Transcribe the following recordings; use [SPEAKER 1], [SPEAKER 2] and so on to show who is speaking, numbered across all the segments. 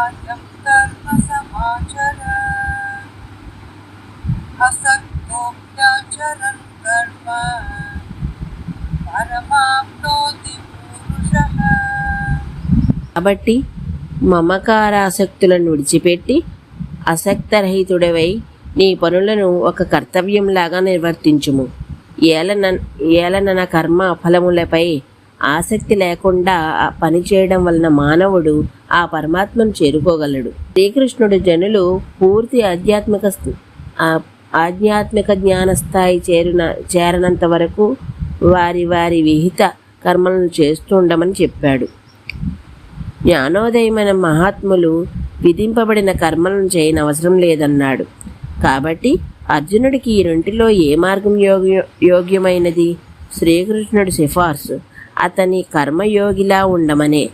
[SPEAKER 1] కార్యం కర్మ సమాచర అసక్తోప్యాచరన్ కర్మ పరమాప్నోతి పురుషః.
[SPEAKER 2] కాబట్టి మమకారాసక్తులను విడిచిపెట్టి ఆసక్తరహితుడవై నీ పనులను ఒక కర్తవ్యంలాగా నిర్వర్తించుము. ఏలనన కర్మ ఫలములపై ఆసక్తి లేకుండా పనిచేయడం వలన మానవుడు ఆ పరమాత్మను చేరుకోగలడు. శ్రీకృష్ణుడు జనులు పూర్తి ఆధ్యాత్మిక జ్ఞానస్థాయి చేరనంత వరకు వారి వారి విహిత కర్మలను చేస్తూ ఉండమని చెప్పాడు. జ్ఞానోదయమైన మహాత్ములు విధింపబడిన కర్మలను చేయనవసరం లేదన్నాడు. కాబట్టి అర్జునుడికి ఈ రెంటిలో ఏ మార్గం యోగ్యమైనది? శ్రీకృష్ణుడి సిఫార్సు అతని కర్మయోగిలా ఉండమనే,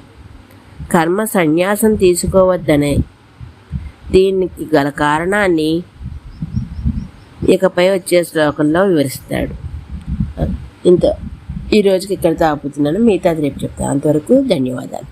[SPEAKER 2] కర్మ సన్యాసం తీసుకోవద్దనే. దీనికి గల కారణాన్ని ఇకపై వచ్చే శ్లోకంలో వివరిస్తాడు. ఇంత ఈరోజుకి ఇక్కడితో ఆపుతున్నాను. మిగతాది రేపు చెప్తాను. అంతవరకు ధన్యవాదాలు.